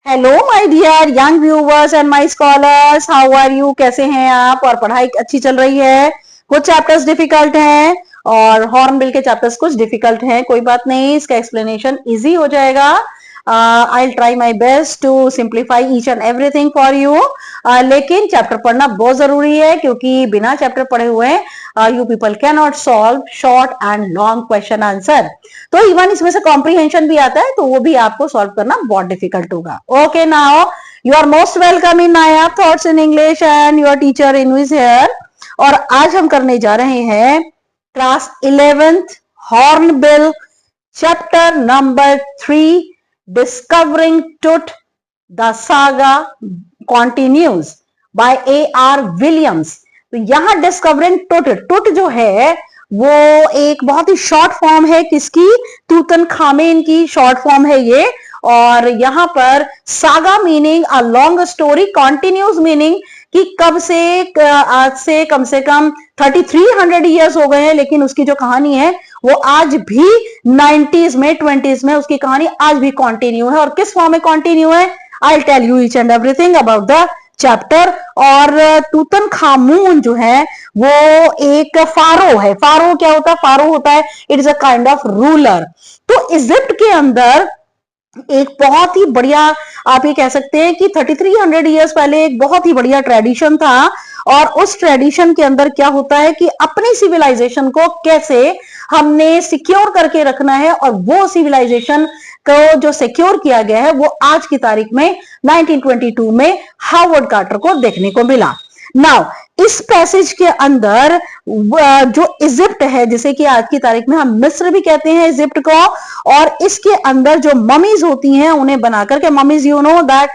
Hello my dear young viewers and my scholars, how are you? कैसे हैं आप? और पढ़ाई अच्छी चल रही है? कुछ चैप्टर्स डिफिकल्ट हैं और हॉर्नबिल के चैप्टर्स कुछ डिफिकल्ट हैं, कोई बात नहीं, इसका एक्सप्लेनेशन इजी हो जाएगा। I will try my best to simplify each and everything for you. लेकिन चैप्टर पढ़ना बहुत जरूरी है क्योंकि बिना चैप्टर पढ़े हुए you people can not solve short and long question answer. तो इवन इसमें से कॉम्प्रीहेंशन भी आता है तो वो भी आपको सॉल्व करना बहुत डिफिकल्ट होगा। Okay, now you are most welcome in Nayab thoughts in English and your teacher इनविज हियर। और आज हम करने जा रहे हैं class 11th Hornbill chapter number 3 discovering Tut the saga continues by A.R. Williams. तो यहां डिस्कवरिंग टूट, टूट जो है वो एक बहुत ही शॉर्ट फॉर्म है किसकी? तूतनखामेन की शॉर्ट फॉर्म है ये। और यहां पर saga meaning a long story, continuous meaning कि कब से, आज से कम 3300 ईयर्स हो गए हैं, लेकिन उसकी जो कहानी है वो आज भी 90s में 20s में उसकी कहानी आज भी कंटिन्यू है। और किस फॉर्म में कंटिन्यू है? I will tell you each and everything about the chapter. और तूतनखामून जो है वो एक फारो है। फारो क्या होता है? फारो होता है, it is a kind of ruler. तो इजिप्ट के अंदर एक बहुत ही बढ़िया, आप ये कह सकते हैं कि 3300 ईयर्स पहले एक बहुत ही बढ़िया ट्रेडिशन था। और उस ट्रेडिशन के अंदर क्या होता है कि अपनी सिविलाइजेशन को कैसे हमने सिक्योर करके रखना है, और वो सिविलाइजेशन को जो सिक्योर किया गया है वो आज की तारीख में 1922 में हार्वर्ड कार्टर को देखने को मिला। नाउ इस पैसेज के अंदर जो इजिप्ट है, जिसे कि आज की तारीख में हम मिस्र भी कहते हैं इजिप्ट को, और इसके अंदर जो ममीज होती हैं उन्हें बनाकर के, mummies you know that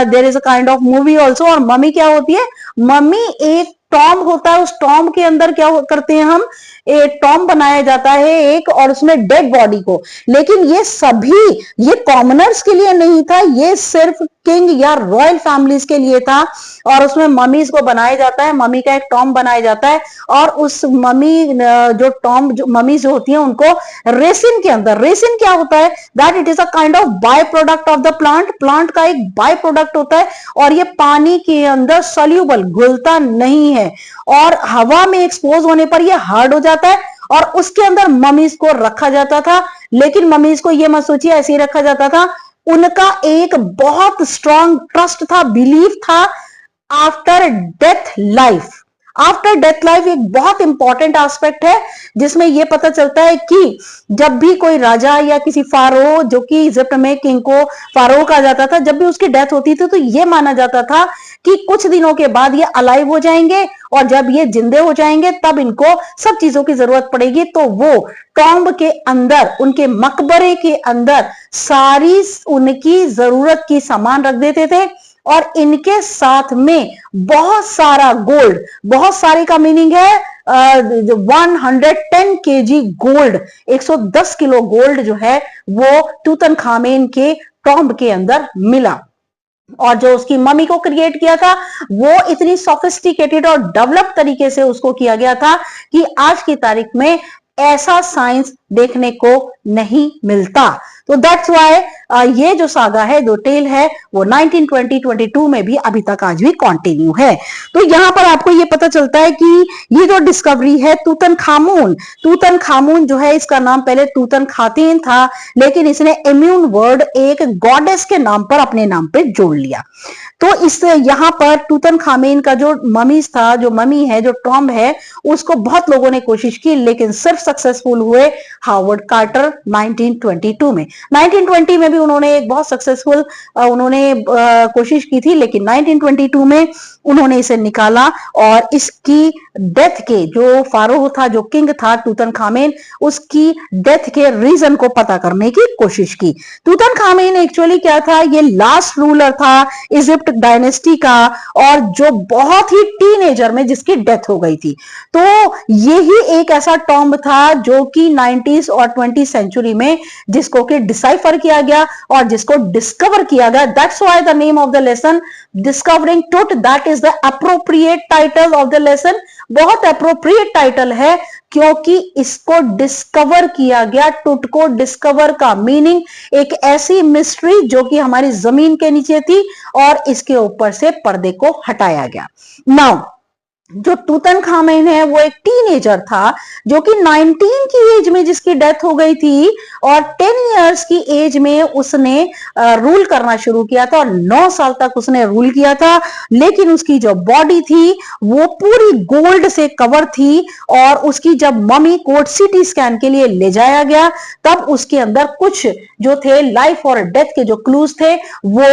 there is a kind of movie also. और मम्मी क्या होती है? मम्मी एक टॉम होता है, उस टॉम के अंदर क्या करते हैं हम? एक टॉम बनाया जाता है एक, और उसमें डेड बॉडी को। लेकिन ये सभी, ये कॉमनर्स के लिए नहीं था, ये सिर्फ किंग या रॉयल फैमिलीज के लिए था। और उसमें ममीज को बनाया जाता है, मम्मी का एक टॉम बनाया जाता है, और उस मम्मी जो टॉम, जो ममीज जो होती हैं उनको रेसिन के अंदर, रेसिन क्या होता है? That it is a kind of by product of the plant, plant का एक बाय प्रोडक्ट होता है, और ये पानी के अंदर सोल्यूबल, घुलता नहीं है, और हवा में एक्सपोज होने पर ये हार्ड हो जाता है। और उसके अंदर ममीज को रखा जाता था, लेकिन ममीज को ये मत सोचिए ऐसे ही रखा जाता था, उनका एक बहुत स्ट्रॉन्ग ट्रस्ट था, बिलीफ था after death life. After death life एक बहुत इंपॉर्टेंट एस्पेक्ट है, जिसमें यह पता चलता है कि जब भी कोई राजा या किसी फारो, जो कि इजिप्ट में किंग को फारो कहा जाता था, जब भी उसकी डेथ होती थी तो यह माना जाता था कि कुछ दिनों के बाद ये अलाइव हो जाएंगे, और जब ये जिंदे हो जाएंगे तब इनको सब चीजों की जरूरत पड़ेगी, तो वो टॉम्ब के अंदर, उनके मकबरे के अंदर सारी उनकी जरूरत की सामान रख देते थे। और इनके साथ में बहुत सारा गोल्ड, बहुत सारे का मीनिंग है 110 kg गोल्ड, 110 किलो गोल्ड जो है वो तूतनखामेन के टॉम्ब के अंदर मिला। और जो उसकी मम्मी को क्रिएट किया था वो इतनी सोफिस्टिकेटेड और डेवलप तरीके से उसको किया गया था कि आज की तारीख में ऐसा साइंस देखने को नहीं मिलता। तो दैट्स व्हाई ये जो सागा है, जो टेल है, वो 1922 में भी अभी तक आज भी कंटिन्यू है। तो यहां पर आपको ये पता चलता है कि ये जो डिस्कवरी है तूतनखामून, तूतनखामून जो है इसका नाम पहले तूतनखातीन था, लेकिन इसने इम्यून वर्ड एक गॉडेस के नाम पर अपने नाम पे जोड़ लिया। तो इससे यहां पर तूतनखामेन का जो ममीज था, जो ममी है, जो टॉम्ब है, उसको बहुत लोगों ने कोशिश की, लेकिन सिर्फ सक्सेसफुल हुए हार्वर्ड कार्टर 1922 में। 1920 में भी उन्होंने एक बहुत सक्सेसफुल कोशिश की थी, लेकिन 1922 में उन्होंने इसे निकाला, और इसकी डेथ के, जो फारो था, जो किंग था तूतनखामेन, उसकी डेथ के रीजन को पता करने की कोशिश की। तूतनखामेन एक्चुअली क्या था? ये लास्ट रूलर था इजिप्ट डायनेस्टी का, और जो बहुत ही टीनेजर में जिसकी डेथ हो गई थी। तो यही एक ऐसा टॉम्ब था जो कि 90s और 20th सेंचुरी में जिसको कि डिसाइफर किया गया और जिसको डिस्कवर किया गया। That's why the name of the lesson discovering Tut, that is the appropriate title of the lesson. बहुत अप्रोप्रिएट टाइटल है क्योंकि इसको डिस्कवर किया गया। टुट को डिस्कवर का मीनिंग एक ऐसी मिस्ट्री जो कि हमारी जमीन के नीचे थी और इसके ऊपर से पर्दे को हटाया गया। नाउ जो तूतनखामेन है वो एक टीनेजर था जो कि 19 की एज में जिसकी डेथ हो गई थी और 10 इयर्स की एज में उसने रूल करना शुरू किया था और 9 साल तक उसने रूल किया था। लेकिन उसकी जो बॉडी थी वो पूरी गोल्ड से कवर थी और उसकी जब मम्मी को सीटी स्कैन के लिए ले जाया गया तब उसके अंदर कुछ जो थे लाइफ और डेथ के जो क्लूज थे वो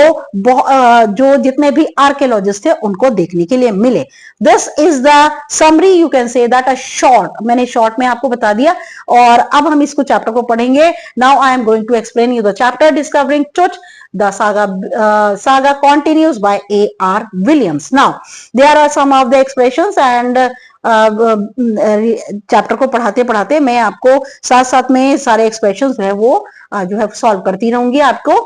जो जितने भी आर्कियोलॉजिस्ट थे उनको देखने के लिए मिले। This is the summary, you can say that a short, मैंने शॉर्ट में आपको बता दिया। और अब हम इसको चैप्टर को पढ़ेंगे। Now I am going to explain you the chapter discovering Tut. The saga continues by A.R. Williams. Now, there are some of the expressions and chapter को पढ़ाते पढ़ाते मैं आपको साथ साथ में सारे एक्सप्रेशंस है वो जो है सॉल्व करती रहूंगी आपको।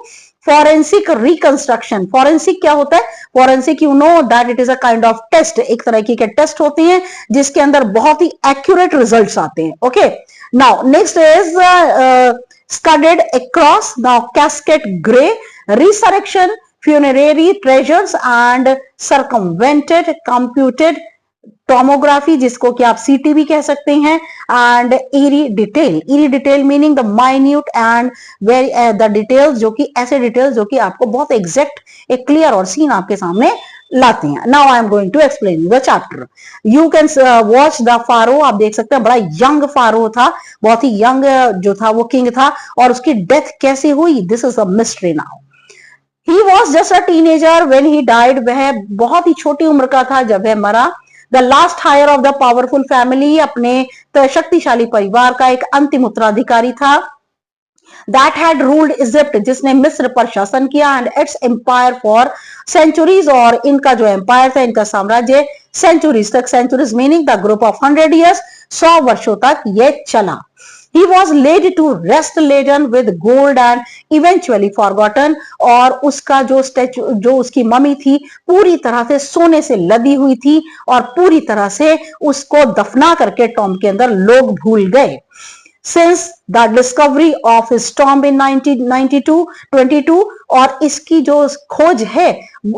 फॉरेंसिक रिकंस्ट्रक्शन, फॉरेंसिक क्या होता है? Forensic you know that it is a kind of test, एक तरह के टेस्ट होते हैं जिसके अंदर बहुत ही एक्यूरेट रिजल्ट्स आते हैं। Okay, now next is studded across, now casket grey, resurrection, funerary treasures and circumvented, computed, tomography जिसको कि आप सीटी भी कह सकते हैं, and eerie detail, eerie detail meaning the minute and very the details, जो कि ऐसे डिटेल्स जो कि आपको बहुत एग्जैक्ट एक क्लियर और सीन आपके सामने लाते हैं। Now I am going to explain the chapter. You can watch the pharaoh, आप देख सकते हैं बड़ा यंग फारो था, बहुत ही यंग जो था वो किंग था और उसकी डेथ कैसे हुई, this is a mystery. Now he was just a teenager when he died, वह बहुत ही छोटी उम्र का था जब वह मरा। The last heir of the powerful family, अपने शक्तिशाली परिवार का एक अंतिम उत्तराधिकारी था। दैट हैड रूल्ड इजिप्ट, जिसने मिस्र पर शासन किया, and its empire for centuries, और इनका जो एम्पायर था, इनका साम्राज्य सेंचुरीज तक, centuries meaning the group of 100 years, 100 वर्षों तक ये चला। He was laid to rest laden with gold and eventually forgotten, और उसका जो स्टैचू, जो उसकी मम्मी थी पूरी तरह से सोने से लदी हुई थी और पूरी तरह से उसको दफना करके टॉम के अंदर लोग भूल गए। Since the discovery of his tomb in 1922, और इसकी जो खोज है,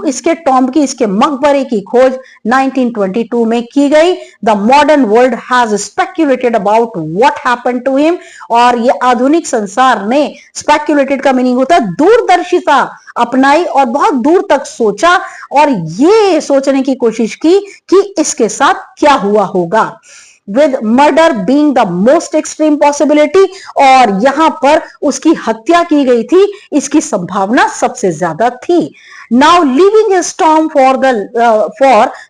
इसके टॉम्ब की, इसके मकबरे की खोज 1922 में की गई। The modern world has speculated about what happened to him, और ये आधुनिक संसार ने, speculated का मीनिंग होता है दूरदर्शिता अपनाई और बहुत दूर तक सोचा और ये सोचने की कोशिश की कि इसके साथ क्या हुआ होगा। with murder being the most extreme possibility, और यहां पर उसकी हत्या की गई थी, इसकी संभावना सबसे ज्यादा थी। Now leaving his tomb for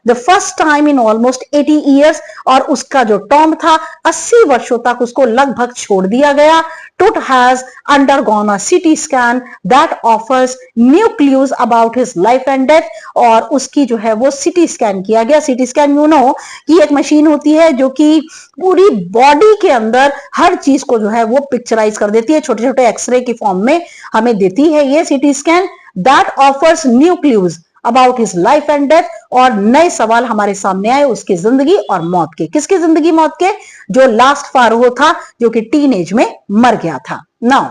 the first time in almost 80 years, और उसका जो टॉम्ब था 80 वर्षों तक उसको लगभग छोड़ दिया गया। Tut has undergone a CT scan that offers new clues about his life and death, और उसकी जो है वो CT स्कैन किया गया। CT स्कैन यू नो कि एक मशीन होती है जो कि पूरी बॉडी के अंदर हर चीज को जो है वो पिक्चराइज कर देती है, छोटे छोटे एक्सरे की फॉर्म में हमें देती है ये CT scan. That offers new clues about his life and death, और नए सवाल हमारे सामने आए उसकी जिंदगी और मौत के। किसकी जिंदगी मौत के? जो लास्ट फारो था जो कि टीनेज में मर गया था। Now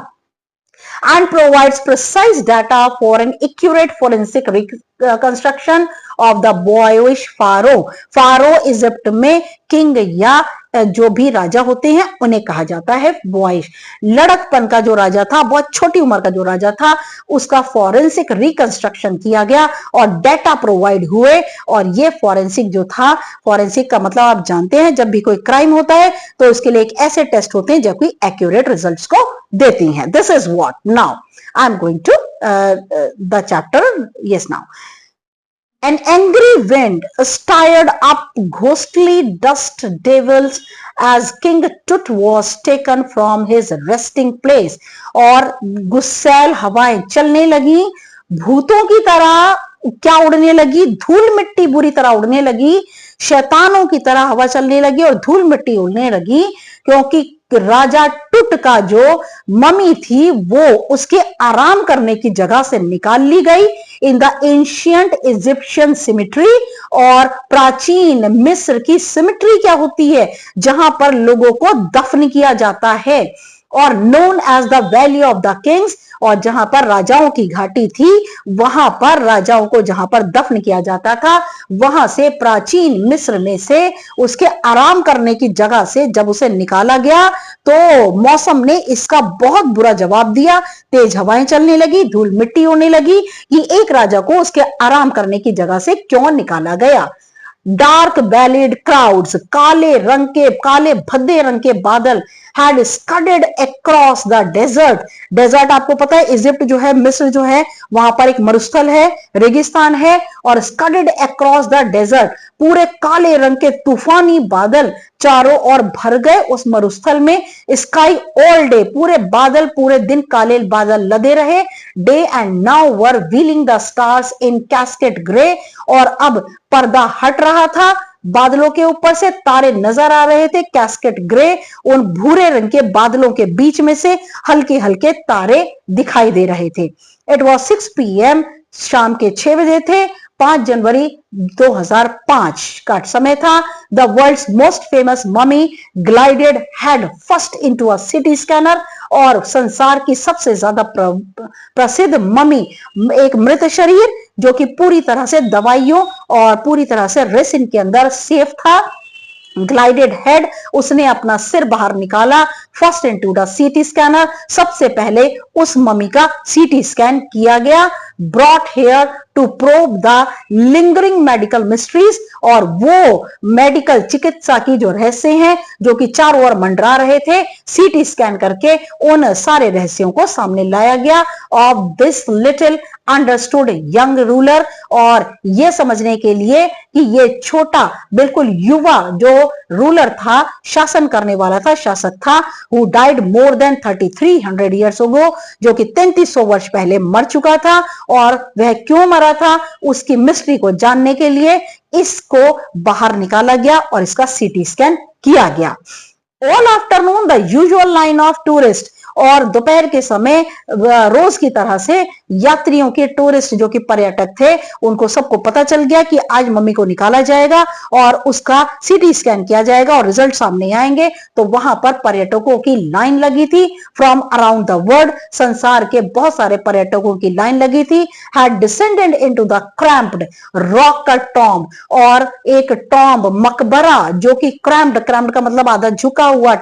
and provides precise data for an accurate forensic reconstruction of the boyish pharaoh. Pharaoh Egypt में किंग या जो भी राजा होते हैं उन्हें कहा जाता है बॉयश। लड़कपन का जो राजा था, बहुत छोटी उम्र का जो राजा था, उसका फॉरेंसिक रिकंस्ट्रक्शन किया गया और डेटा प्रोवाइड हुए। और ये फॉरेंसिक जो था, फॉरेंसिक का मतलब आप जानते हैं, जब भी कोई क्राइम होता है तो उसके लिए एक ऐसे टेस्ट होते हैं जो कि एक्यूरेट रिजल्ट्स को देती हैं। This is what now I am going to the chapter. Yes, now an angry wind stirred up ghostly dust devils as King Tut was taken from his resting place, और गुस्सैल हवाएं चलने लगी, भूतों की तरह क्या उड़ने लगी, धूल मिट्टी बुरी तरह उड़ने लगी, शैतानों की तरह हवा चलने लगी और धूल मिट्टी उड़ने लगी, क्योंकि राजा टुट का जो मम्मी थी वो उसके आराम करने की जगह से निकाल ली गई in the ancient Egyptian symmetry. और प्राचीन मिस्र की सिमिट्री क्या होती है, जहां पर लोगों को दफन किया जाता है, और known as the valley of the kings. और जहां पर राजाओं की घाटी थी, वहां पर राजाओं को जहां पर दफन किया जाता था, वहां से प्राचीन मिस्र में से उसके आराम करने की जगह से जब उसे निकाला गया तो मौसम ने इसका बहुत बुरा जवाब दिया। तेज हवाएं चलने लगी, धूल मिट्टी होने लगी कि एक राजा को उसके आराम करने की जगह से क्यों निकाला गया। डार्क बैलिड क्राउड्स, काले भद्दे रंग के बादल had scudded across the desert। Desert आपको पता है, इजिप्ट जो है, मिस्र जो है, वहां पर एक मरुस्थल है, रेगिस्तान है। और स्कडेड अक्रॉस द डेजर्ट, पूरे काले रंग के तूफानी बादल चारों ओर भर गए उस मरुस्थल में। स्काई ऑल डे, पूरे बादल पूरे दिन काले बादल लदे रहे। Day and now were wheeling the stars in casket grey. और अब पर्दा हट रहा था, बादलों के ऊपर से तारे नजर आ रहे थे कैस्केट ग्रे। उन भूरे रंग के बादलों के बीच में से हल्के हल्के तारे दिखाई दे रहे थे। इट वॉज 6 PM, शाम के 6 बजे थे। 5 जनवरी 2005 का समय था। The world's most famous mummy glided head first into a CT scanner. और संसार की सबसे ज्यादा प्रसिद्ध ममी, एक मृत शरीर जो कि पूरी तरह से दवाइयों और पूरी तरह से रेसिन के अंदर सेफ था, ग्लाइडेड हेड, उसने अपना सिर बाहर निकाला। First into the CT scanner, सबसे पहले उस मम्मी का सीटी स्कैन किया गया। Brought here to probe the lingering medical mysteries. और वो मेडिकल चिकित्सा की जो रहस्य हैं जो कि चारों ओर मंडरा रहे थे, सीटी स्कैन करके उन सारे रहस्यों को सामने लाया गया। Of this little understood young ruler, और ये समझने के लिए कि ये छोटा बिल्कुल युवा जो रूलर था, शासन करने वाला था, शासक था, who died more than 3300 years ago, जो कि 3300 वर्ष पहले मर चुका था। और वह क्यों मरा था, उसकी मिस्ट्री को जानने के लिए इसको बाहर निकाला गया और इसका सीटी स्कैन किया गया। All afternoon the usual line of tourist, और दोपहर के समय रोज की तरह से यात्रियों के, टूरिस्ट जो कि पर्यटक थे, उनको सबको पता चल गया कि आज मम्मी को निकाला जाएगा और उसका सीटी स्कैन किया जाएगा और रिजल्ट सामने आएंगे। तो वहां पर पर्यटकों की लाइन लगी थी फ्रॉम अराउंड द वर्ल्ड, संसार के बहुत सारे पर्यटकों की लाइन लगी थी। Had descended into the cramped rock tomb, और एक टॉम्ब मकबरा जो कि क्रैम्प्ड का मतलब आधा झुका हुआ,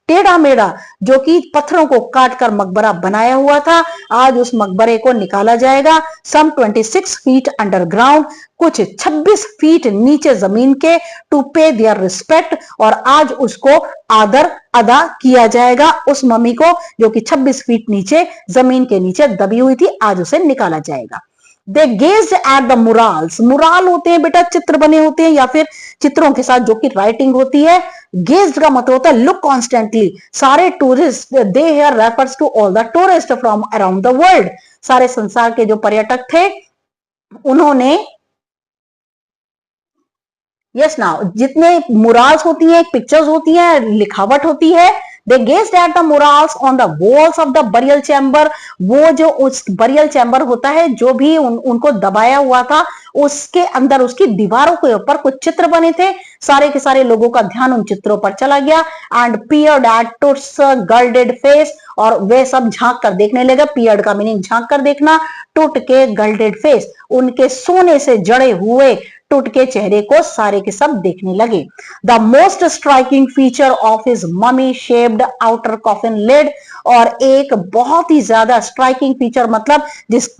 टेढ़ा मेढ़ा, जो कि पत्थरों को काटकर मकबरा बनाया हुआ था, आज उस मकबरे को निकाला जाएगा। सम 26 फीट अंडरग्राउंड, कुछ 26 फीट नीचे जमीन के, टू पे देयर रिस्पेक्ट, और आज उसको आदर अदा किया जाएगा। उस मम्मी को जो कि 26 फीट नीचे जमीन के नीचे दबी हुई थी, आज उसे निकाला जाएगा। They gazed at the murals, mural होते हैं बेटा, चित्र बने होते हैं या फिर चित्रों के साथ जो कि राइटिंग होती है। गेज्ड का मतलब होता है लुक कॉन्स्टेंटली। सारे tourist, they here refers to all the tourist from around the world, सारे संसार के जो पर्यटक थे उन्होंने, यस नाउ, जितने मुराल्स होती हैं, पिक्चर्स होती हैं, लिखावट होती है, they gazed at the murals on the walls of the burial chamber। वो जो उस बरियल चैम्बर होता है, जो भी उनको दबाया हुआ था, उसके अंदर उसकी दीवारों के ऊपर कुछ चित्र बने थे। सारे के सारे लोगों का ध्यान उन चित्रों पर चला गया। And peered eight Tut's गर्ल्डेड face, और वे सब झांक कर देखने लगे। पियर्ड का मीनिंग झांक कर देखना, टुट के गर्ल्डेड फेस, उनके सोने से जड़े हुए टूट के चेहरे को सारे के सब देखने लगे। The most striking feature of his mummy shaped outer coffin lid, और एक बहुत ही ज्यादा स्ट्राइकिंग फीचर मतलब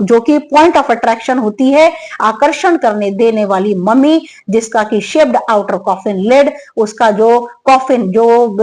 जो कि पॉइंट ऑफ अट्रैक्शन होती है, आकर्षण करने देने वाली मम्मी, जिसका कि शेप्ड आउटर कॉफिन लिड, उसका जो कॉफिन जो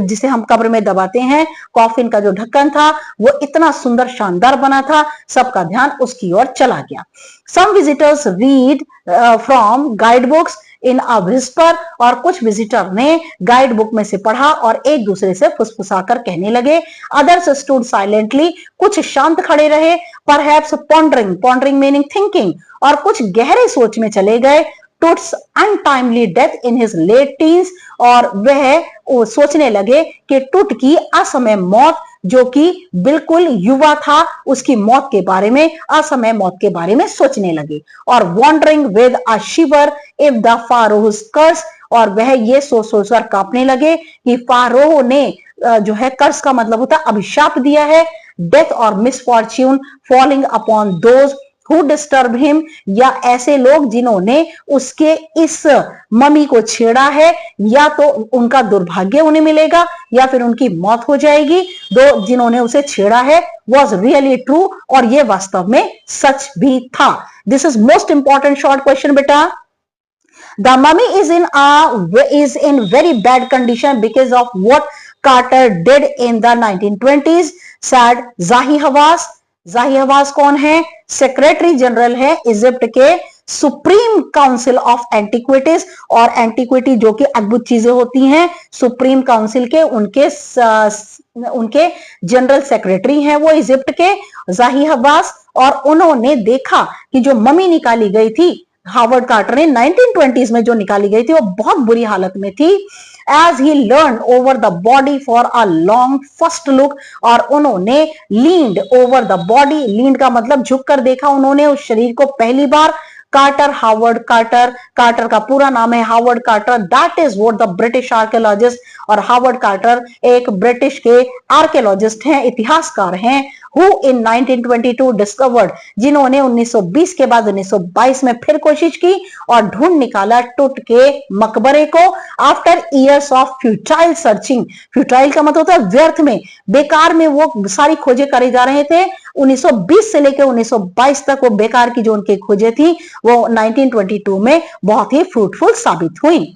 जिसे हम कब्र में दबाते हैं, कॉफिन का जो ढक्कन था वो इतना सुंदर शानदार बना था, सबका ध्यान उसकी ओर चला गया। Some visitors read from guide books in a whisper, और कुछ विजिटर ने गाइड बुक में से पढ़ा और एक दूसरे से फुसफुसाकर कहने लगे। अदर्स स्टूड साइलेंटली, कुछ शांत खड़े रहे। परहैप्स पॉन्डरिंग मीनिंग थिंकिंग, और कुछ गहरे सोच में चले गए। Tut's untimely death in his late teens, और वह सोचने लगे कि टुट की असमय मौत, जो कि बिल्कुल युवा था, उसकी मौत के बारे में, असमय मौत के बारे में सोचने लगे। और wondering with a shiver if the pharaoh's curse, और वह ये सोच सोचकर कांपने लगे कि फारोह ने जो है, कर्स का मतलब होता है अभिशाप दिया है, डेथ और misfortune falling upon those who disturb him, या ऐसे लोग जिन्होंने उसके इस मम्मी को छेड़ा है, या तो उनका दुर्भाग्य उन्हें मिलेगा या फिर उनकी मौत हो जाएगी। दो जिन्होंने उसे छेड़ा है वॉज रियली ट्रू, और ये वास्तव में सच भी था। This is most important short question बेटा। The mummy is in very bad condition because of what Carter did in the 1920s, said Zahi Hawass। जाही हवास कौन है? सेक्रेटरी जनरल है इजिप्ट के सुप्रीम काउंसिल ऑफ एंटीक्विटीज, और antiquity जो कि अद्भुत चीजें होती हैं, सुप्रीम काउंसिल के उनके जनरल सेक्रेटरी हैं वो इजिप्ट के जाही हवास। और उन्होंने देखा कि जो मम्मी निकाली गई थी हार्वर्ड कार्टर ने 1920s में जो निकाली गई थी वो बहुत बुरी हालत में थी। As he leaned over the body for a long first look, और उन्होंने leaned over the body, leaned का मतलब झुक कर देखा उन्होंने उस शरीर को पहली बार। कार्टर, हार्वर्ड कार्टर, कार्टर का पूरा नाम है Howard Carter, that is what the British archaeologist, और हार्वर्ड कार्टर एक ब्रिटिश के आर्कियोलॉजिस्ट हैं, इतिहासकार हैं, हु इन 1922 डिस्कवर्ड, जिन्होंने 1920 के बाद 1922 में फिर कोशिश की और ढूंढ निकाला टुट के मकबरे को। After years of futile searching, futile का मतलब होता है व्यर्थ में, बेकार में वो सारी खोजें करे जा रहे थे। 1920 से लेकर 1922 तक वो बेकार की जो उनकी खोजें थी वो 1922 में बहुत ही फ्रूटफुल साबित हुई।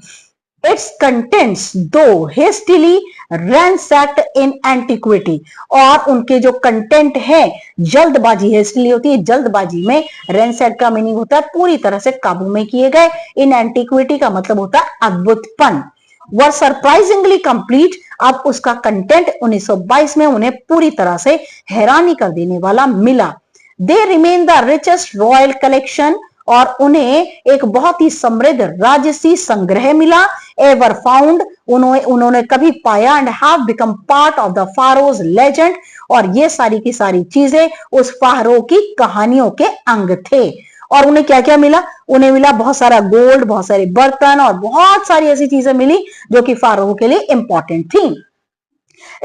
Its contents though hastily ransacked in antiquity, और उनके जो कंटेंट है, जल्दबाजी हेस्टली होती है, जल्दबाजी में, रैंसैक का मीनिंग होता है पूरी तरह से काबू में किए गए, इन एंटीक्विटी का मतलब होता है अद्भुतपन, वर सरप्राइजिंगली कंप्लीट। अब उसका कंटेंट 1922 में उन्हें पूरी तरह से हैरानी कर देने वाला मिला। They remain the richest royal collection, और उन्हें एक बहुत ही समृद्ध राजसी संग्रह मिला, एवर फाउंड, उन्होंने कभी पाया, and have become part of the pharaoh's legend, और ये सारी की सारी चीजें उस फारो की कहानियों के अंग थे। और उन्हें क्या क्या मिला? उन्हें मिला बहुत सारा गोल्ड, बहुत सारे बर्तन, और बहुत सारी ऐसी चीजें मिली जो कि फारो के लिए इंपॉर्टेंट थी।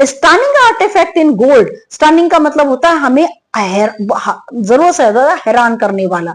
Stunning artifact in gold, stunning का मतलब होता है हमें जरूरत से ज्यादा हैरान करने वाला,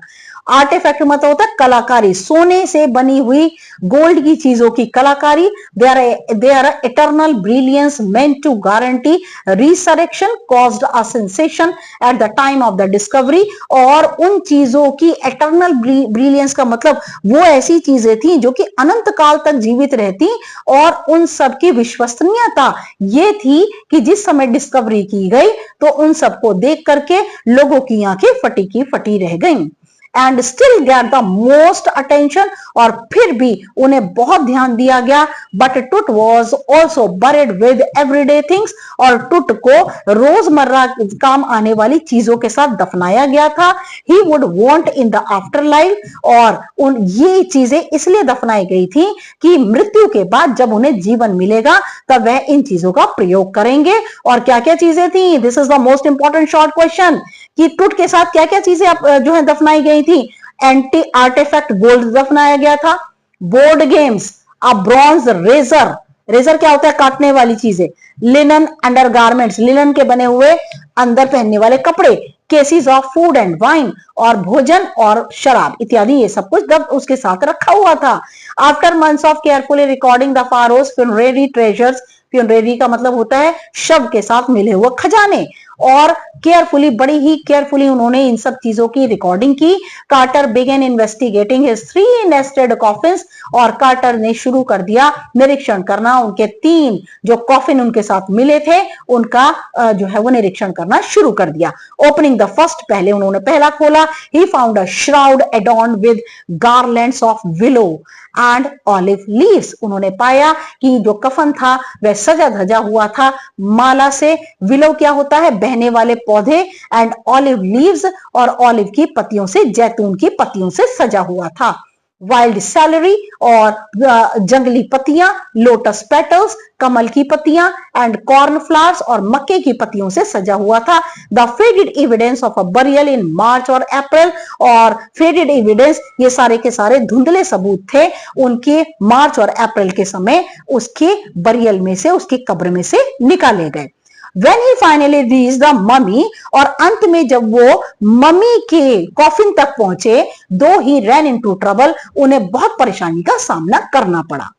आर्टिफैक्ट मतलब होता है कलाकारी, सोने से बनी हुई गोल्ड की चीजों की कलाकारी। They are eternal brilliance meant to guarantee resurrection caused a sensation at the time of the discovery, और उन चीजों की इटर्नल ब्रिलियंस का मतलब वो ऐसी चीजें थी जो कि अनंत काल तक जीवित रहती, और उन सब की विश्वसनीयता ये थी कि जिस समय डिस्कवरी की गई तो उन सबको देख करके लोगों की आंखें फटी की फटी रह गईं। And still get the most attention, और फिर भी उन्हें बहुत ध्यान दिया गया। But Tut was also buried with everyday things, और टुट को रोजमर्रा काम आने वाली चीजों के साथ दफनाया गया था। He would want in the after life, और ये चीजें इसलिए दफनाई गई थी कि मृत्यु के बाद जब उन्हें जीवन मिलेगा तब वह इन चीजों का प्रयोग करेंगे। और क्या क्या चीजें थी? This is the most important short question, कि टुट के साथ क्या क्या चीजें जो है दफनाई गई थी। एंटी आर्टिफैक्ट गोल्ड दफनाया गया था, बोर्ड गेम्स, अ ब्रॉन्ज रेजर, रेजर क्या होता है? काटने वाली चीजें, लिनन अंडरगारमेंट्स, लिनन के बने हुए अंदर पहनने वाले कपड़े, cases of food and wine, और भोजन और शराब इत्यादि, ये सब कुछ जब उसके साथ रखा हुआ था। After months of carefully recording the pharaoh's funerary treasures, funerary का मतलब होता है शव के साथ मिले हुए खजाने, और केयरफुली, बड़ी ही केयरफुली उन्होंने इन सब चीजों की रिकॉर्डिंग की। Carter began investigating his 3 nested coffins, और कार्टर ने शुरू कर दिया निरीक्षण करना, उनके 3 जो कॉफिन उनके साथ मिले थे उनका जो है वो निरीक्षण करना शुरू कर दिया। ओपनिंग द फर्स्ट, पहले उन्होंने पहला खोला, he found a shroud adorned with garlands of willow and olive leaves, उन्होंने पाया कि जो कफन था वह सजा धजा हुआ था माला से। विलो क्या होता है? बहने वाले पौधे, एंड ऑलिव लीव्स, और ऑलिव की पत्तियों से, जैतून की पत्तियों से सजा हुआ था। वाइल्ड सैलरी और जंगली पत्तियां, लोटस पेटल्स, कमल की पत्तियां एंड कॉर्न फ्लावर्स और मक्के की पत्तियों से सजा हुआ था। The faded evidence of a burial in March और अप्रैल, और फेडेड एविडेंस ये सारे के सारे धुंधले सबूत थे उनके मार्च और अप्रैल के समय उसके बरियल में से, उसकी कब्र में से निकाले गए। When he finally reached the mummy, और अंत में जब वो मम्मी के कॉफिन तक पहुंचे, दो ही ran into trouble, उन्हें बहुत परेशानी का सामना करना पड़ा।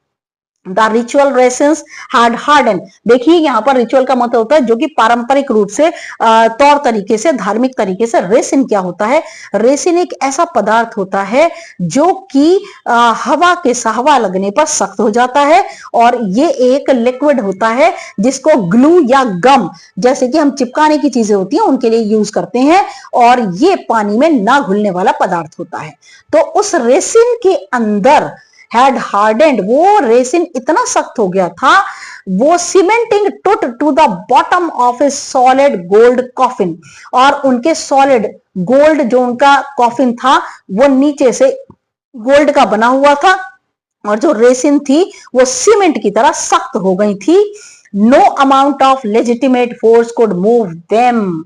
द रिचुअल रेसिन्स हैड हार्डन, देखिए यहां पर रिचुअल का मतलब होता है जो कि पारंपरिक रूप से तौर तरीके से, धार्मिक तरीके से। रेसिन क्या होता है? रेसिन एक ऐसा पदार्थ होता है जो कि हवा के हवा लगने पर सख्त हो जाता है, और ये एक लिक्विड होता है जिसको ग्लू या गम, जैसे कि हम चिपकाने की चीजें होती हैं उनके लिए यूज करते हैं, और ये पानी में ना घुलने वाला पदार्थ होता है। तो उस रेसिन के अंदर had hardened, वो रेसिन इतना सख्त हो गया था, वो cementing Tut to the bottom of a solid gold coffin, और उनके सॉलिड गोल्ड जो उनका कॉफिन था वो नीचे से गोल्ड का बना हुआ था, और जो रेसिन थी वो सीमेंट की तरह सख्त हो गई थी। No amount of legitimate force could move them,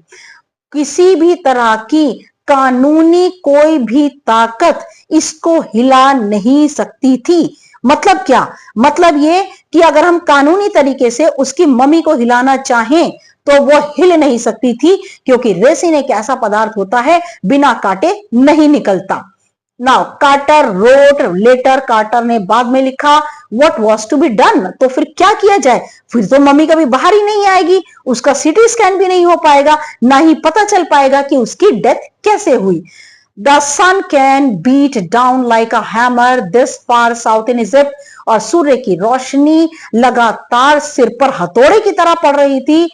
किसी भी तरह की कानूनी कोई भी ताकत इसको हिला नहीं सकती थी। मतलब क्या? मतलब ये कि अगर हम कानूनी तरीके से उसकी मम्मी को हिलाना चाहें तो वो हिल नहीं सकती थी, क्योंकि रेसिन एक ऐसा पदार्थ होता है बिना काटे नहीं निकलता। Now Carter wrote later, Carter ने बाद में लिखा what was to be done, तो फिर क्या किया जाए? फिर तो मम्मी कभी बाहर ही नहीं आएगी, उसका सीटी स्कैन भी नहीं हो पाएगा, ना ही पता चल पाएगा कि उसकी डेथ कैसे हुई। The sun can beat down like a hammer this far south in Egypt, और सूर्य की रोशनी लगातार सिर पर हथौड़े की तरह पड़ रही थी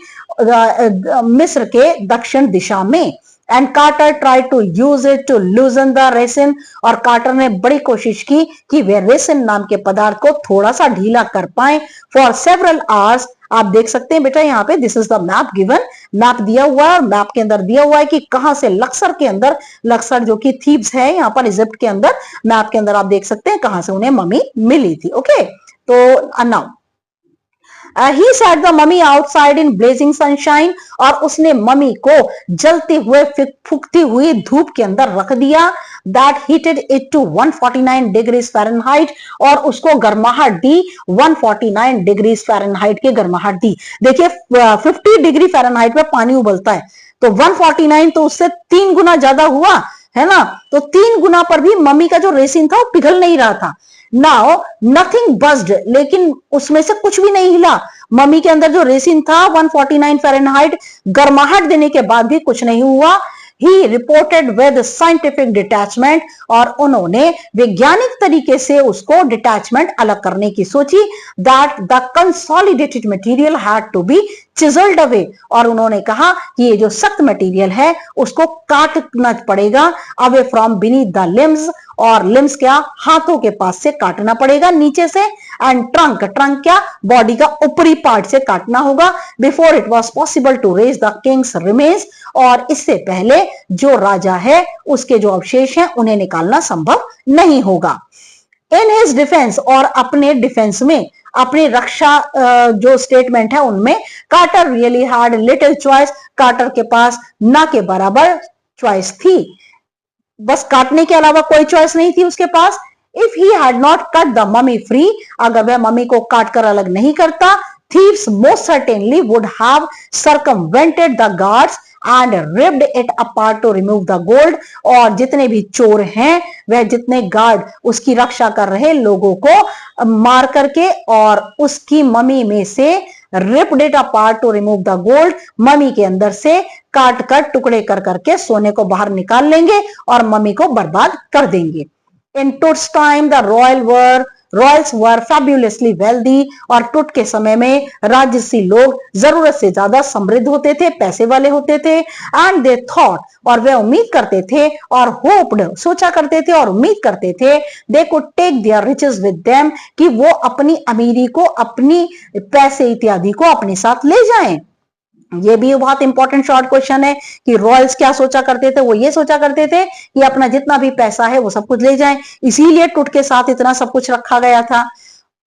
मिस्र के दक्षिण दिशा में। And Carter try to use it to loosen the resin, और कार्टर ने बड़ी कोशिश की कि वे रेसिन नाम के पदार्थ को थोड़ा सा ढीला कर पाए। फॉर सेवरल आवर्स, आप देख सकते हैं बेटा यहाँ पे this is the map given, map दिया हुआ है, और मैप के अंदर दिया हुआ है कि कहां से लक्सर के अंदर, लक्सर जो कि थीब्स है यहाँ पर इजिप्ट के अंदर, मैप के अंदर आप देख सकते हैं कहां से उन्हें मम्मी मिली थी। ओके, तो now he set the mummy outside in blazing sunshine, और उसने मम्मी को जलते हुए फूकती हुई धूप के अंदर रख दिया। That heated it to 149 degrees Fahrenheit, और उसको गर्माहट दी 149 डिग्रीज फ़ारेनहाइट की गर्माहट दी। देखिए 50 डिग्री फ़ारेनहाइट में पानी उबलता है, तो 149 तो उससे 3 गुना ज्यादा हुआ है ना, तो 3 गुना पर भी मम्मी का जो रेसिन था वो पिघल नहीं रहा था। नाउ नथिंग बस्ड, लेकिन उसमें से कुछ भी नहीं हिला। मम्मी के अंदर जो रेसिन था 149 फ़ारेनहाइट, गर्माहट देने के बाद भी कुछ नहीं हुआ। ही रिपोर्टेड विद साइंटिफिक डिटैचमेंट, और उन्होंने वैज्ञानिक तरीके से उसको डिटैचमेंट अलग करने की सोची। That the consolidated material had to be chiselled away, और उन्होंने कहा कि ये जो सख्त मटेरियल है उसको काटना पड़ेगा away from beneath the limbs, और लिम्स क्या, हाथों के पास से काटना पड़ेगा नीचे से। एंड ट्रंक, ट्रंक क्या, बॉडी का ऊपरी पार्ट से काटना होगा। Before it was possible to raise the king's remains, और इससे पहले जो राजा है उसके जो अवशेष हैं उन्हें निकालना संभव नहीं होगा। इन हिज डिफेंस, और अपने डिफेंस में, अपनी रक्षा जो स्टेटमेंट है उनमें, Carter really had little choice, Carter के पास ना के बराबर चॉइस थी, बस काटने के अलावा कोई चॉइस नहीं थी उसके पास। If he had not cut the mummy free, अगर वह मम्मी को काट कर अलग नहीं करता, thieves most certainly would have circumvented the guards and ripped it apart to remove the gold, और जितने भी चोर हैं, वह जितने गार्ड उसकी रक्षा कर रहे लोगों को मार करके और उसकी मम्मी में से ripped it apart to remove the gold, mummy के अंदर से काट कर टुकड़े कर करके सोने को बाहर निकाल लेंगे और मम्मी को बर्बाद कर देंगे। In Tut's time, the royals were fabulously wealthy, और टुट के समय में राजसी लोग जरूरत से ज्यादा समृद्ध होते थे, पैसे वाले होते थे। एंड दे थॉट, और वे उम्मीद करते थे, और होप्ड, सोचा करते थे और उम्मीद करते थे, they could take their riches with them, कि वो अपनी अमीरी को, अपनी पैसे इत्यादि को अपने साथ ले जाएं। ये भी बहुत इंपॉर्टेंट शॉर्ट क्वेश्चन है कि रॉयल्स क्या सोचा करते थे। वो ये सोचा करते थे कि अपना जितना भी पैसा है वो सब कुछ ले जाएं, इसीलिए टुट के साथ इतना सब कुछ रखा गया था।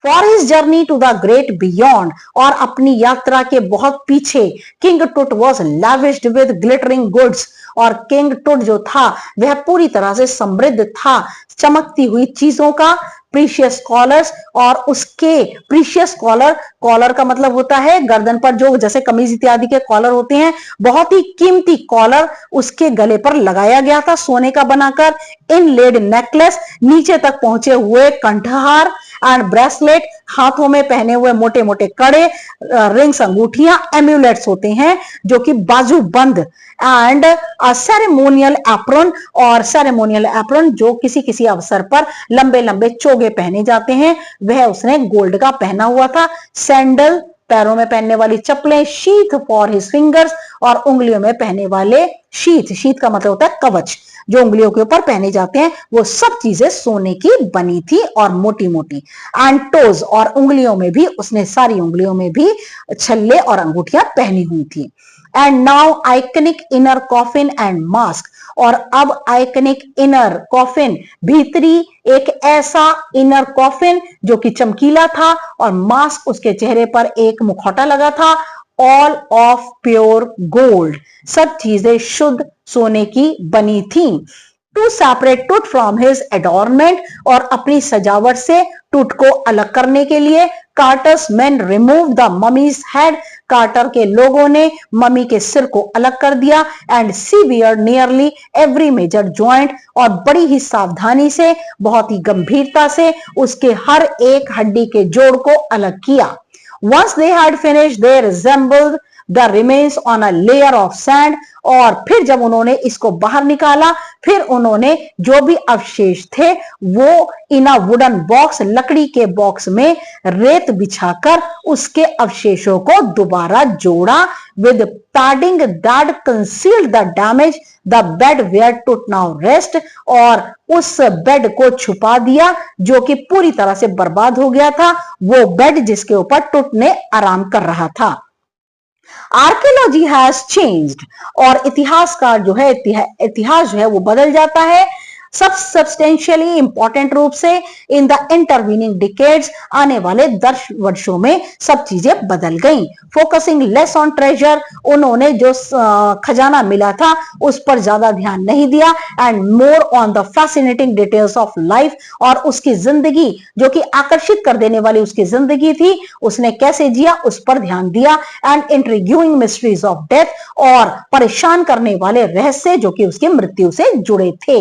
For his journey to the great beyond, और अपनी यात्रा के बहुत पीछे, king Tut was lavished with glittering goods, और किंग टुट जो था वह पूरी तरह से समृद्ध था चमकती हुई चीजों का। प्रीशियस कॉलर्स, और उसके प्रीशियस कॉलर, कॉलर का मतलब होता है गर्दन पर जो जैसे कमीज इत्यादि के कॉलर होते हैं, बहुत ही कीमती कॉलर उसके गले पर लगाया गया था सोने का बनाकर। इनलेड नेकलेस, नीचे तक पहुंचे हुए कंठहार, एंड ब्रेसलेट, हाथों में पहने हुए मोटे मोटे कड़े, रिंग्स अंगूठियां, एम्यूलेट्स होते हैं जो कि बाजू बंद, एंड सेरेमोनियल एप्रन, और सेरेमोनियल एप्रन जो किसी किसी अवसर पर लंबे लंबे चोगे पहने जाते हैं, वह उसने गोल्ड का पहना हुआ था। सैंडल, पैरों में पहनने वाली चप्पलें, शीथ फॉर हिज फिंगर्स, और उंगलियों में पहनने वाले शीथ, शीथ का मतलब होता है कवच, जो उंगलियों के ऊपर पहने जाते हैं, वो सब चीजें सोने की बनी थी और मोटी मोटी। एंड टोज, और उंगलियों में भी उसने सारी उंगलियों में भी छल्ले और अंगूठियां पहनी हुई थी। And now iconic inner coffin and mask, और अब आइकनिक इनर कॉफिन, भीतरी एक ऐसा इनर कॉफिन जो कि चमकीला था, और मास्क, उसके चेहरे पर एक मुखौटा लगा था, ऑल ऑफ प्योर गोल्ड, सब चीजें शुद्ध सोने की बनी थी। टू सेपरेट टूट फ्रॉम हिज एडोर्नमेंट, और अपनी सजावट से टूट को अलग करने के लिए Carter's man remove the mummy's head, Carter के लोगों ने मम्मी के सिर को अलग कर दिया, and severed nearly every major joint, और बड़ी ही सावधानी से, बहुत ही गंभीरता से उसके हर एक हड्डी के जोड़ को अलग किया। Once they had finished, they resembled the remains on a layer of sand, और फिर जब उन्होंने इसको बाहर निकाला, फिर उन्होंने जो भी अवशेष थे वो इन अ वुडन बॉक्स, लकड़ी के बॉक्स में रेत बिछाकर उसके अवशेषों को दोबारा जोड़ा, with padding that concealed the damage the bed where Tut now rest, और उस बेड को छुपा दिया जो कि पूरी तरह से बर्बाद हो गया था, वो बेड जिसके ऊपर टुट ने आराम कर रहा था। आर्कियोलॉजी हैज चेंज्ड, और इतिहासकार जो है, इतिहास जो है वो बदल जाता है सब सब्सटेंशियली इंपॉर्टेंट रूप से इन द इंटरवीनिंग डिकेड्स, आने वाले 10 वर्षों में सब चीजें बदल गईं। फोकसिंग लेस ऑन ट्रेजर, उन्होंने जो खजाना मिला था उस पर ज्यादा ध्यान नहीं दिया, and more on the fascinating details of life, और उसकी जिंदगी जो कि आकर्षित कर देने वाली उसकी जिंदगी थी, उसने कैसे जिया उस पर ध्यान दिया, एंड इंट्रिग्यूइंग मिस्ट्रीज ऑफ डेथ, और परेशान करने वाले रहस्य जो कि उसकी मृत्यु से जुड़े थे।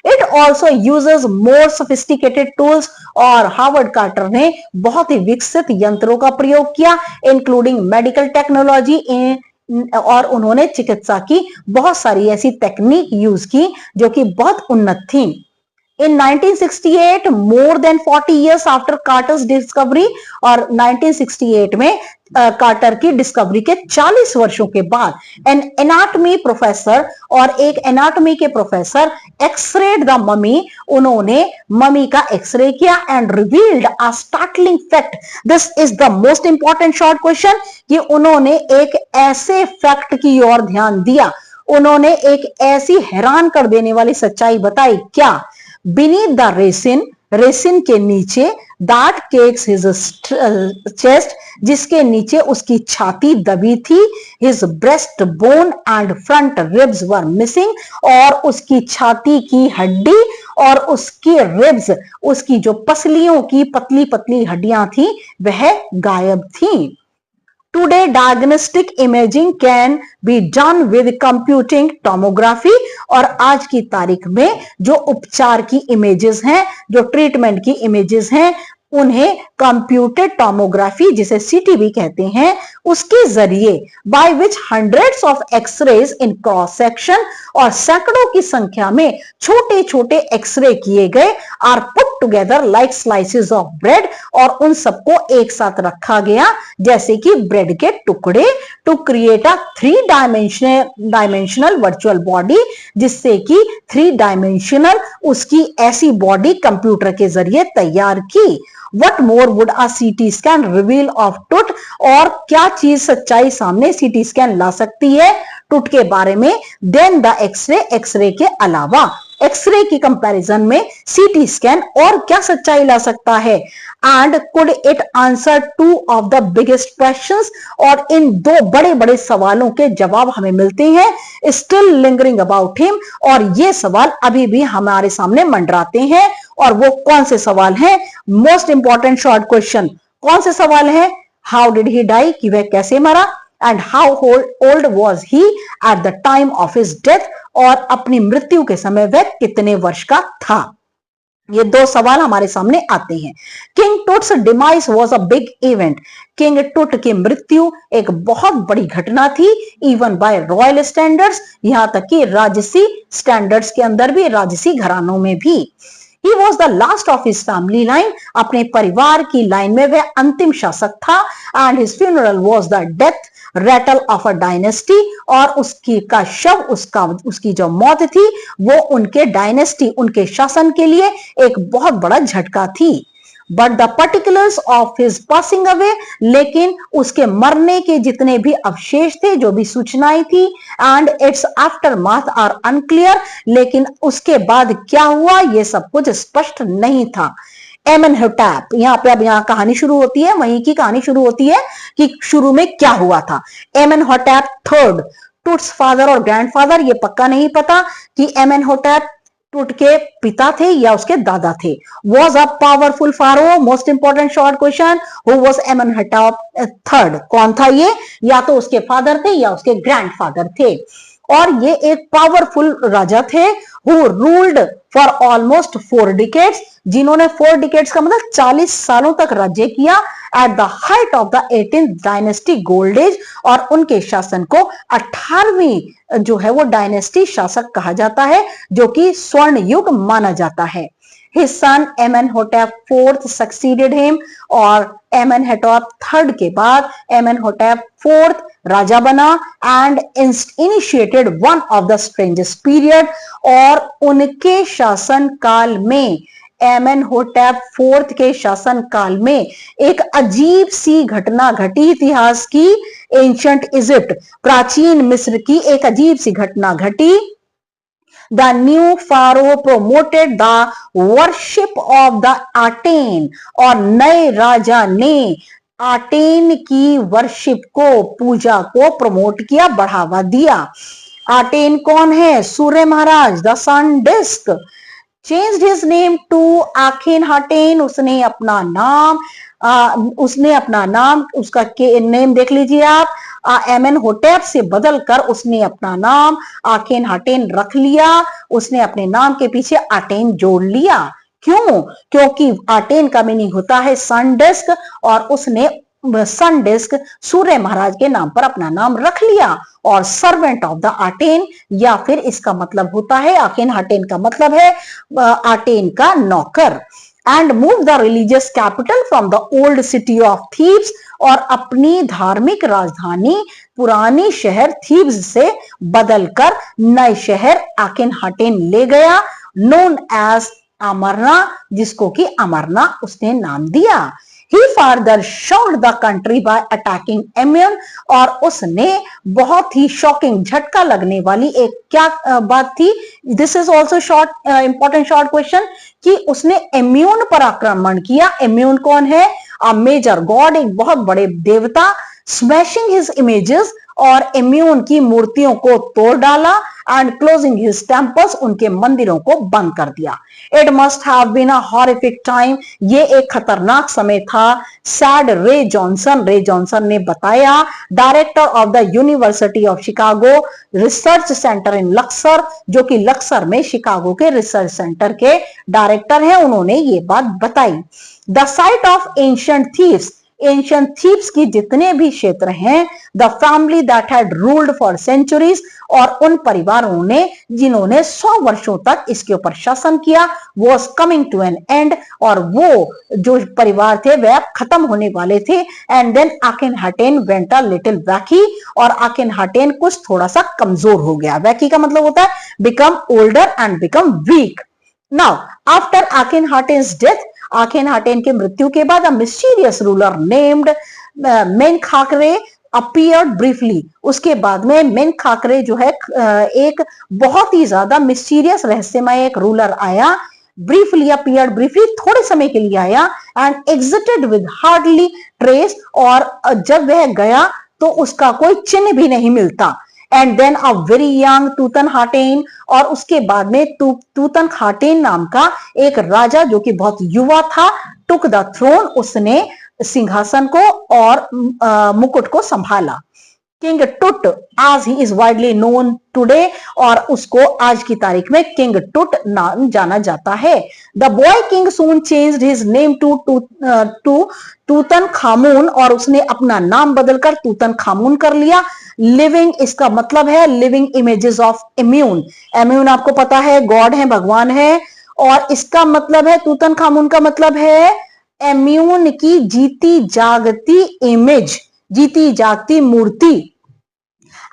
It also uses more sophisticated tools, और हार्वर्ड कार्टर ने बहुत ही विकसित यंत्रों का प्रयोग किया, इंक्लूडिंग मेडिकल टेक्नोलॉजी, और उन्होंने चिकित्सा की बहुत सारी ऐसी तकनीक यूज की जो कि बहुत उन्नत थी। In 1968, more than 40 years after Carter's discovery, और 1968 में कार्टर की डिस्कवरी के 40 वर्षों के बाद, एन एनाटॉमी प्रोफेसर, और एक एनाटॉमी के प्रोफेसर, एक्सरेड द ममी, उन्होंने ममी का एक्सरे किया, and revealed a startling fact. This is the most important short question, कि उन्होंने एक ऐसे फैक्ट की ओर ध्यान दिया, उन्होंने एक ऐसी हैरान कर देने वाली सच्चाई बताई। क्या? Beneath the resin, रेसिन के नीचे, that cakes his chest, जिसके नीचे उसकी छाती दबी थी, his breast bone and front ribs were missing, और उसकी छाती की हड्डी और उसकी रिब्स, उसकी जो पसलियों की पतली पतली हड्डियां थी वह गायब थी। Today, diagnostic imaging can be done with computing tomography, और आज की तारीख में जो उपचार की इमेजेस हैं, जो ट्रीटमेंट की इमेजेस हैं, उन्हें कंप्यूटेड टोमोग्राफी, जिसे सीटी भी कहते हैं, उसके जरिए by which hundreds of x-rays in cross section, और सैकड़ों की संख्या में छोटे छोटे एक्सरे किए गए, are put together like slices of bread, और उन सबको एक साथ रखा गया जैसे कि ब्रेड के टुकड़े, to create a 3 dimensional virtual body, जिससे कि 3 डायमेंशनल उसकी ऐसी बॉडी कंप्यूटर के जरिए तैयार की। What more would a CT scan reveal of टूट, और क्या चीज सच्चाई सामने सीटी स्कैन ला सकती है टूट के बारे में, देन द एक्सरे, एक्सरे के अलावा एक्सरे की कंपैरिजन में सीटी स्कैन और क्या सच्चाई ला सकता है, and could it answer two of the biggest questions, और इन दो बड़े बड़े सवालों के जवाब हमें मिलते हैं स्टिल लिंगरिंग अबाउट हिम, और ये सवाल अभी भी हमारे सामने मंडराते हैं। और वो कौन से सवाल हैं? मोस्ट इंपॉर्टेंट शॉर्ट क्वेश्चन कौन से सवाल है? हाउ डिड ही डाई, कि वह कैसे मरा, and how old was he eight the time of his death, और अपनी मृत्यु के समय वह कितने वर्ष का था। ये दो सवाल हमारे सामने आते हैं। King Tut's demise was a big event, King Tut की मृत्यु एक बहुत बड़ी घटना थी, इवन बाय रॉयल स्टैंडर्ड्स, यहां तक कि राजसी स्टैंडर्ड्स के अंदर भी, राजसी घरानों में भी। He was the last of his family line, अपने परिवार की लाइन में वह अंतिम शासक था, and his funeral was the death rattle of a dynasty, और उसकी का शव, उसकी जो मौत थी वो उनके डायनेस्टी, उनके शासन के लिए एक बहुत बड़ा झटका थी। But the particulars of his passing away, लेकिन उसके मरने के जितने भी अवशेष थे, जो भी सूचनाएं थी, and its aftermath are unclear, लेकिन उसके बाद क्या हुआ ये सब कुछ स्पष्ट नहीं था। एमेनहोटेप, यहाँ पे अब यहाँ कहानी शुरू होती है, वहीं की कहानी शुरू होती है कि शुरू में क्या हुआ था। एमेनहोटेप थर्ड, टुट्स फादर और ग्रैंडफादर, ये पक्का नहीं पता कि एमेनहोटेप टूट के पिता थे या उसके दादा थे। Was a powerful pharaoh, most important short question, who was Amenhotep third, कौन था ये? या तो उसके फादर थे या उसके ग्रैंडफादर थे, और ये एक पावरफुल राजा थे, who ruled for almost 4 decades, जिन्होंने 4 डिकेड्स का मतलब 40 सालों तक राज्य किया, at the height of the 18th dynasty gold age, और उनके शासन को 18वीं जो है वो डायनेस्टी शासक कहा जाता है, जो कि स्वर्ण युग माना जाता है। His son Amenhotep IV succeeded him, और Amenhotep III के बाद Amenhotep IV राजा बना, and initiated one of the strangest period, और उनके शासन काल में, एमेनहोटेप IV के शासन काल में एक अजीब सी घटना घटी इतिहास की। एंशिएंट इजिप्ट, प्राचीन मिस्र की एक अजीब सी घटना घटी। The new pharaoh promoted the worship of the Aten, और नए राजा ने आटेन की वर्शिप को, पूजा को प्रमोट किया, बढ़ावा दिया। आटेन कौन है? सूर्य महाराज, the sun disk. Changed his name to Akhenaten, उसने अपना नाम उसका नेम देख लीजिए आप, एमेनहोटेप से बदलकर उसने अपना नाम आखेनहाटेन रख लिया। उसने अपने नाम के पीछे आटेन जोड़ लिया। क्यों? क्योंकि आटेन का मीनिंग होता है सन डिस्क, और उसने सन डिस्क सूर्य महाराज के नाम पर अपना नाम रख लिया, और सर्वेंट ऑफ द आटेन, या फिर इसका मतलब होता है, आखेनहाटेन का मतलब है आटेन का नौकर। And move the religious capital from the old city of Thebes, और अपनी धार्मिक राजधानी पुरानी शहर थीब्स से बदलकर नए शहर आखेनहाटेन ले गया, नोन एज अमरना, जिसको कि अमरना उसने नाम दिया। He further shocked the country by attacking Amiens, और उसने बहुत ही शॉकिंग, झटका लगने वाली एक क्या बात थी, this is also short important short question, कि उसने एम्यून पर आक्रमण किया। एम्यून कौन है? अ मेजर गॉड, एक बहुत बड़े देवता। स्मैशिंग हिज इमेजेस, और एम्यून की मूर्तियों को तोड़ डाला, एंड क्लोजिंग हिज टेम्पल्स, उनके मंदिरों को बंद कर दिया। It must have been a horrific time, ये एक खतरनाक समय था। सैड रे जॉनसन ने बताया, director of the University of Chicago research centre in Luxor, जो कि लक्सर में शिकागो के रिसर्च सेंटर के डायरेक्टर हैं, उन्होंने ये बात बताई। The site of ancient thieves की जितने भी क्षेत्र हैं, the family that had ruled for centuries, और उन परिवारों ने जिन्होंने 100 वर्षों तक इसके ऊपर शासन किया, was coming to an end, और वो जो परिवार थे वह खत्म होने वाले थे। And then Akhenaten went a little wacky, और आखेनहाटेन कुछ थोड़ा सा कमजोर हो गया। वैकी का मतलब होता है become older and become weak. Now after Akhenaten's death, Akhenaten के मृत्यु के बाद mysterious ruler named Smenkhkare appeared briefly, उसके बाद में मेनकाकरे जो है एक बहुत ही ज्यादा मिस्टीरियस रहस्यमय एक रूलर आया, ब्रीफली अपीयर्ड ब्रीफली, थोड़े समय के लिए आया, and exerted with hardly trace, और जब वह गया तो उसका कोई चिन्ह भी नहीं मिलता। And then a very young Tutankhaten, और उसके बाद में तूतनखाटेन नाम का एक राजा जो कि बहुत युवा था, टुक द थ्रोन, उसने सिंहासन को और मुकुट को संभाला। किंग टुट आज he is widely known today, और उसको आज की तारीख में किंग टुट नाम जाना जाता है। The boy king soon changed his name to Tutankhamun, और उसने अपना नाम बदलकर तूतनखामुन कर लिया। लिविंग, इसका मतलब है living images of immune. Immune आपको पता है गॉड है, भगवान है, और इसका मतलब है तूतनखामुन का मतलब है इम्यून की जीती जागती इमेज, जीती जागती मूर्ति।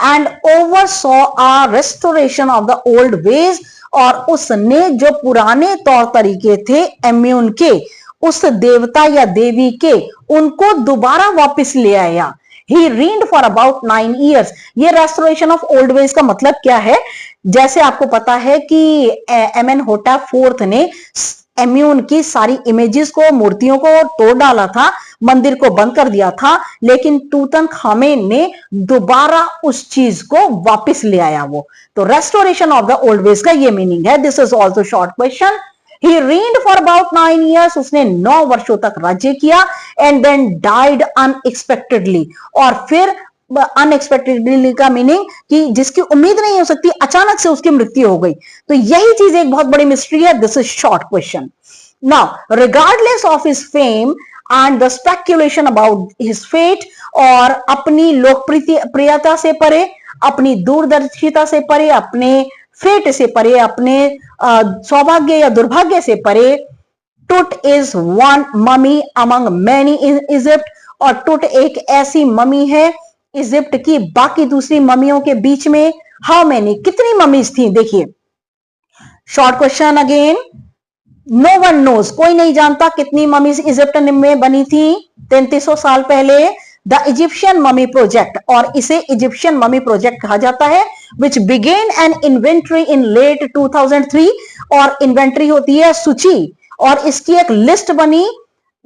And oversaw a restoration of the old ways, और उसने जो पुराने तौर तरीके थे इम्यून के, उस देवता या देवी के, उनको दोबारा वापस ले आया। He reigned for about 9 years। ये रेस्टोरेशन ऑफ ओल्ड वेज का मतलब क्या है? जैसे आपको पता है कि एमेनहोटेप फोर्थ ने इम्यून की सारी इमेजेस को, मूर्तियों को तोड़ डाला था, मंदिर को बंद कर दिया था, लेकिन तूतनखामेन ने दोबारा उस चीज को वापस ले आया वो। तो restoration of the old veg का ये मीनिंग है। This is also short question. He reigned for about 9 years, उसने 9 वर्षों तक राज्य किया, and then died unexpectedly, और फिर अनएक्सपेक्टेडली का मीनिंग कि जिसकी उम्मीद नहीं हो सकती, अचानक से उसकी मृत्यु हो गई। तो यही चीज एक बहुत बड़ी मिस्ट्री है। This is short question. Now regardless of his fame and the speculation about his fate, और अपनी लोकप्रियता से परे, अपनी दूरदर्शिता से परे, अपने फेट से परे, अपने सौभाग्य या दुर्भाग्य से परे, टुट is one mummy among many in Egypt, और टुट एक ऐसी ममी है इजिप्ट की बाकी दूसरी ममियों के बीच में। हाउ मैनी, कितनी ममीज थी? देखिए short question again. No one knows, कोई नहीं जानता कितनी ममीज इजिप्ट में बनी थी 3300 साल पहले। द इजिप्शियन ममी प्रोजेक्ट, और इसे इजिप्शियन ममी प्रोजेक्ट कहा जाता है, which began an inventory in late 2003, और इन्वेंट्री होती है सूची, और इसकी एक लिस्ट बनी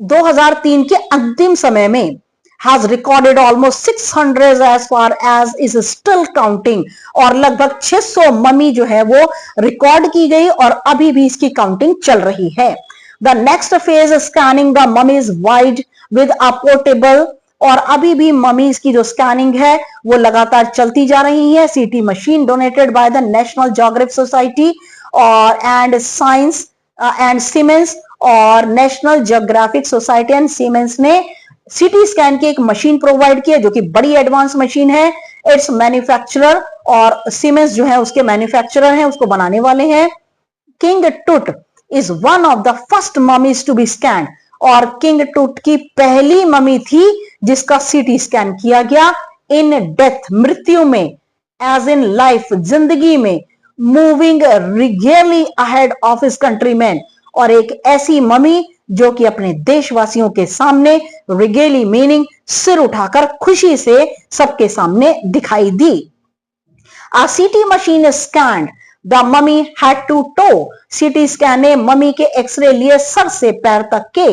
2003 के अंतिम समय में। has recorded almost 600 as far as is still counting, और लगभग 600 ममी जो है वो रिकॉर्ड की गई और अभी भी इसकी काउंटिंग चल रही है। The next phase is scanning the mummies wide with a portable, और अभी भी ममीज की जो स्कैनिंग है वो लगातार चलती जा रही है। CT machine donated by the national geographic society और एंड साइंस एंड सीमेंस, और national geographic society and siemens ने सीटी स्कैन की एक मशीन प्रोवाइड की है जो कि बड़ी एडवांस मशीन है। इट्स मैन्युफैक्चरर, और सीमेंस जो है उसके मैन्युफैक्चरर हैं, उसको बनाने वाले हैं। King Tut is one of the first mummies to be scan, और किंग टुट की पहली ममी थी जिसका सीटी स्कैन किया गया। इन डेथ, मृत्यु में, एज इन लाइफ, जिंदगी में, moving really ahead of his countryman, और एक ऐसी ममी जो कि अपने देशवासियों के सामने रिगेली मीनिंग सिर उठाकर खुशी से सबके सामने दिखाई दी। A CT machine scanned the mummy head to toe, CT scan ने ममी के एक्सरे लिए सर से पैर तक के,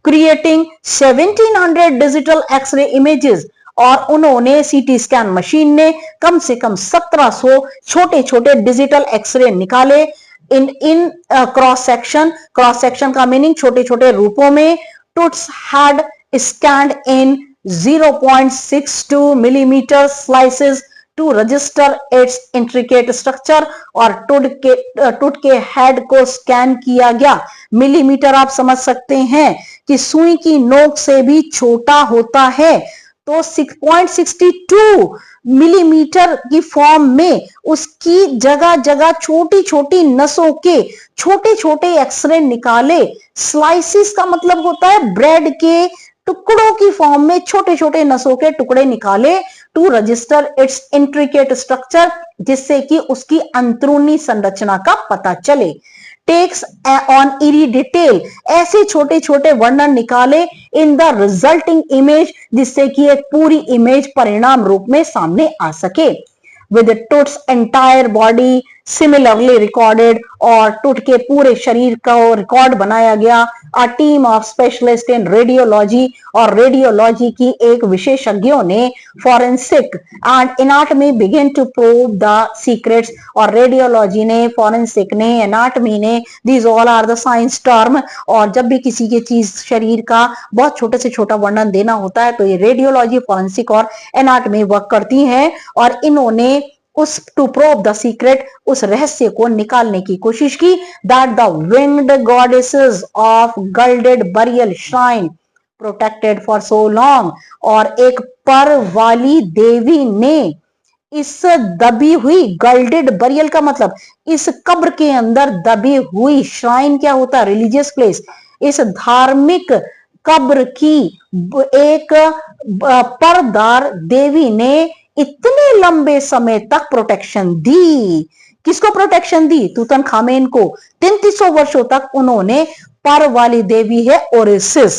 क्रिएटिंग 1700 डिजिटल एक्सरे इमेजेस, और उन्होंने सीटी स्कैन मशीन ने कम से कम 1700 छोटे छोटे डिजिटल एक्सरे निकाले। इन क्रॉस सेक्शन का मीनिंग छोटे छोटे रूपों में। Tut's had scanned in 0.62 millimetre slices to register its intricate structure, और टुट के हेड को स्कैन किया गया। मिलीमीटर आप समझ सकते हैं कि सुई की नोक से भी छोटा होता है, तो 6.62 मिलीमीटर की फॉर्म में उसकी जगह जगह छोटी छोटी नसों के छोटे छोटे एक्सरे निकाले। स्लाइसिस का मतलब होता है ब्रेड के टुकड़ों की फॉर्म में छोटे छोटे नसों के टुकड़े निकाले, to register its intricate structure, जिससे कि उसकी अंदरूनी संरचना का पता चले। टेक्स ऑन ईरी डिटेल, ऐसे छोटे छोटे वर्णन निकाले इन द रिजल्टिंग इमेज, जिससे कि एक पूरी इमेज परिणाम रूप में सामने आ सके। With Tut's entire body similarly recorded, और टुट के पूरे शरीर का रिकॉर्ड बनाया गया। A team of specialist in radiology, और रेडियोलॉजी की एक विशेषज्ञों ने forensic and anatomy begin to prove the secrets, और रेडियोलॉजी ने, फॉरेंसिक ने, एनाटमी ने, these all are the science term. और जब भी किसी की चीज शरीर का बहुत छोटे से छोटा वर्णन देना होता है तो ये रेडियोलॉजी, फॉरेंसिक और एनाटमी वर्क करती हैं, और इन्होंने उस टू प्रोव द सीक्रेट, उस रहस्य को निकालने की कोशिश की। That the winged goddesses of gilded burial shrine protected for so long, और एक पर वाली देवी ने इस दबी हुई, गल्डेड बरियल का मतलब इस कब्र के अंदर दबी हुई, श्राइन क्या होता है? Religious place. इस धार्मिक कब्र की एक परदार देवी ने इतने लंबे समय तक प्रोटेक्शन दी। किसको प्रोटेक्शन दी? तूतनखामेन को। 3300 वर्षों तक उन्होंने, पर वाली देवी है ओरिसिस,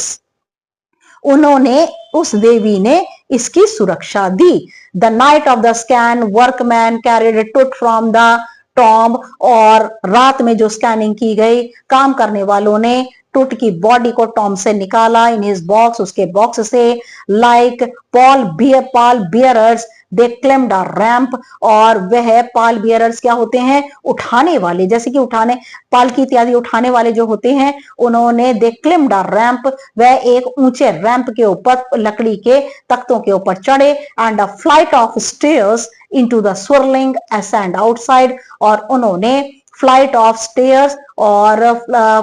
उन्होंने, उस देवी ने इसकी सुरक्षा दी। The night of the scan workman carried Tut from the tomb, और रात में जो स्कैनिंग की गई, काम करने वालों ने टुट की बॉडी को टॉम्ब से निकाला, इन हिज बॉक्स, उसके बॉक्स से। लाइक पॉल बियरर्स दे क्लेम्ड अ रैंप, और वह पाल बियरर्स क्या होते हैं? उठाने वाले, जैसे कि उठाने, पालकी इत्यादि उठाने वाले जो होते हैं, उन्होंने दे क्लेम्ड अ रैंप, वह एक ऊंचे रैंप के ऊपर, लकड़ी के तख्तों के ऊपर चढ़े। And a flight of stairs into the swirling ascend outside, और उन्होंने फ्लाइट ऑफ स्टेयर्स, और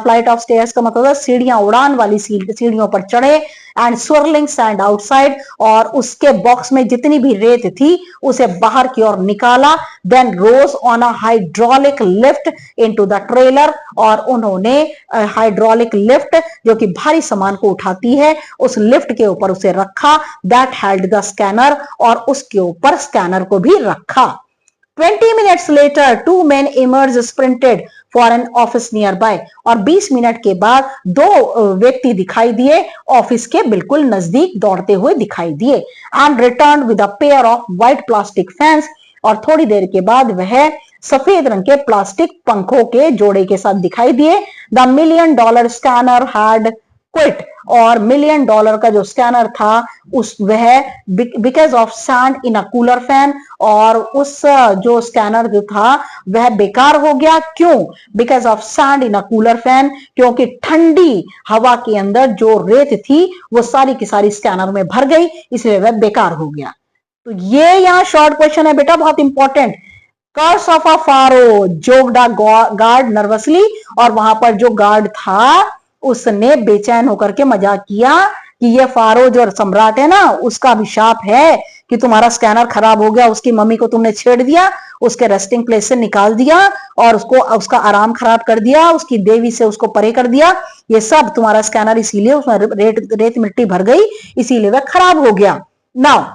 फ्लाइट ऑफ स्टेयर्स का मतलब है सीढ़ियां, उड़ान वाली सीढ़ियों पर चढ़े। एंड swirling sand outside, और उसके बॉक्स में जितनी भी रेत थी उसे बाहर की ओर निकाला। Then rose on a hydraulic lift into the trailer, और उन्होंने हाइड्रोलिक लिफ्ट जो कि भारी सामान को उठाती है, उस लिफ्ट के ऊपर उसे रखा। दैट हेल्ड द स्कैनर, और उसके ऊपर स्कैनर को भी रखा। 20 minutes later, two men emerged sprinted for an office nearby, और 20 मिनट के बाद दो व्यक्ति दिखाई दिए, ऑफिस के बिल्कुल नजदीक दौड़ते हुए दिखाई दिए। And return with a pair of white plastic fans, और थोड़ी देर के बाद वह सफेद रंग के प्लास्टिक पंखों के जोड़े के साथ दिखाई दिए। The $1 million scanner had quit, और $1 million का जो स्कैनर था उस वह because of sand in a cooler fan, और उस जो स्कैनर जो था वह बेकार हो गया। क्यों? Because of sand in a cooler fan, क्योंकि ठंडी हवा के अंदर जो रेत थी वो सारी की सारी स्कैनर में भर गई, इसलिए वह बेकार हो गया। तो ये यहाँ शॉर्ट क्वेश्चन है बेटा, बहुत important. Curse of a pharaoh jogged a guard nervously, और वहां पर जो गार्ड था उसने बेचैन होकर के मजाक किया कि ये फारो जो सम्राट है ना, उसका अभिशाप है कि तुम्हारा स्कैनर खराब हो गया, उसकी मम्मी को तुमने छेड़ दिया, उसके रेस्टिंग प्लेस से निकाल दिया, और उसका आराम खराब कर दिया, उसकी देवी से उसको परे कर दिया। ये सब तुम्हारा स्कैनर, इसीलिए उसमें रेत मिट्टी भर गई, इसीलिए वह खराब हो गया। Now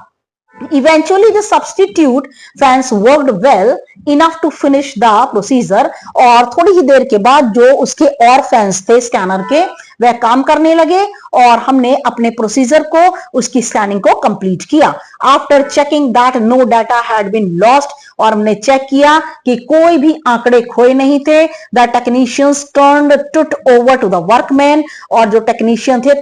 eventually the substitute fans worked well enough to finish the procedure, और थोड़ी ही देर के बाद जो उसके और फैंस थे स्कैनर के, वह काम करने लगे, और हमने अपने प्रोसीजर को, उसकी स्कैनिंग को कंप्लीट किया। After checking that no data had been lost, और हमने चेक किया कि कोई भी आंकड़े खोए नहीं थे। द टेक्नीशियंस टर्न्ड टुट ओवर टू द वर्कमैन, और जो टेक्नीशियन थे,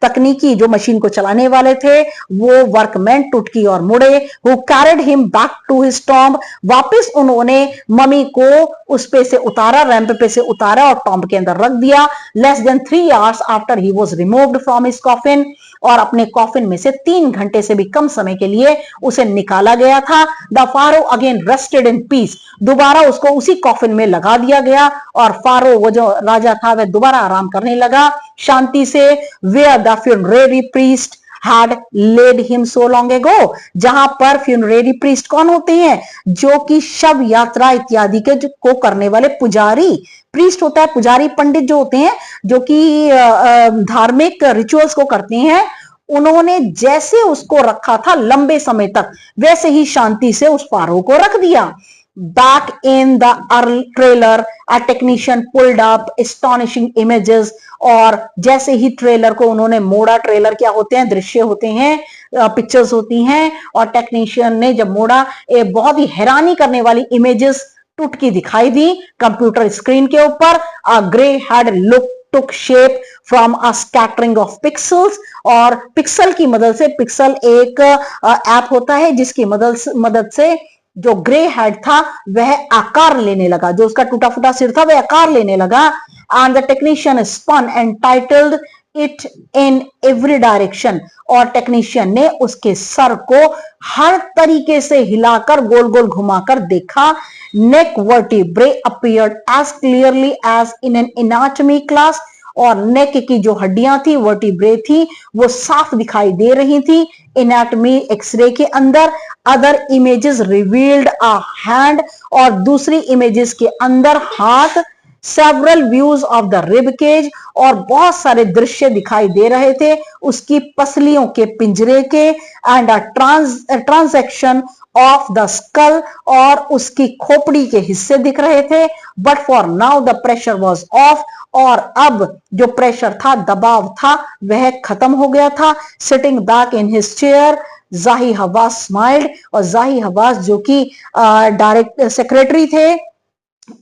तकनीकी जो मशीन को चलाने वाले थे, वो वर्कमैन टुट की ओर मुड़े। Who carried him back to his tomb, वापस उन्होंने मम्मी को उस पे से उतारा, रैंप पे से उतारा और टॉम्ब के अंदर रख दिया। Less than 3 hours after he was removed from his coffin, और अपने कॉफिन में से 3 घंटे से भी कम समय के लिए उसे निकाला गया था। The pharaoh again rested in peace, दोबारा उसको उसी कॉफिन में लगा दिया गया, और फारो वो जो राजा था वह दोबारा आराम करने लगा शांति से। Where the funerary priest had laid him so long ago, जहां पर फ्यूनरेरी प्रीस्ट कौन होते हैं? जो कि शव यात्रा इत्यादि के को करने वाले पुजारी। प्रीस्ट होता है पुजारी, पंडित जो होते हैं, जो कि धार्मिक रिचुअल्स को करते हैं। उन्होंने जैसे उसको रखा था लंबे समय तक, वैसे ही शांति से उस फारो को रख दिया। Back in the early trailer, a technician pulled up astonishing images. और जैसे ही ट्रेलर को उन्होंने मोड़ा, ट्रेलर क्या होते हैं, दृश्य होते हैं, पिक्चर्स होती हैं, और टेक्नीशियन ने जब मोड़ा, एक बहुत ही हैरानी करने वाली इमेजेस टुटकी दिखाई दी कंप्यूटर स्क्रीन के ऊपर. A grey head look took shape from a scattering of pixels. और पिक्सल की मदद से, पिक्सल एक ऐप होता है जिसकी मदद से जो ग्रे हेड था वह आकार लेने लगा, जो उसका टूटा फूटा सिर था वह आकार लेने लगा. And the technician spun and tilted it in every direction. और टेक्नीशियन ने उसके सर को हर तरीके से हिलाकर, गोल गोल घुमाकर देखा. Neck vertebrae appeared as clearly as in an anatomy class. और नेक की जो हड्डियां थी, वर्टिब्रे थी, वो साफ दिखाई दे रही थी एनाटॉमी एक्सरे के अंदर. Other images revealed a hand. और दूसरी इमेजेस के अंदर हाथ. Several views of the rib cage. और बहुत सारे दृश्य दिखाई दे रहे थे उसकी पसलियों के पिंजरे के. And a transaction of the skull. और उसकी खोपड़ी के हिस्से दिख रहे थे. But for now the pressure was of. और अब जो प्रेशर था, दबाव था, वह खत्म हो गया था. Sitting back in his chair, जाही हवाज स्माइल्ड. और जाही हवाज जो कि डायरेक्ट सेक्रेटरी थे,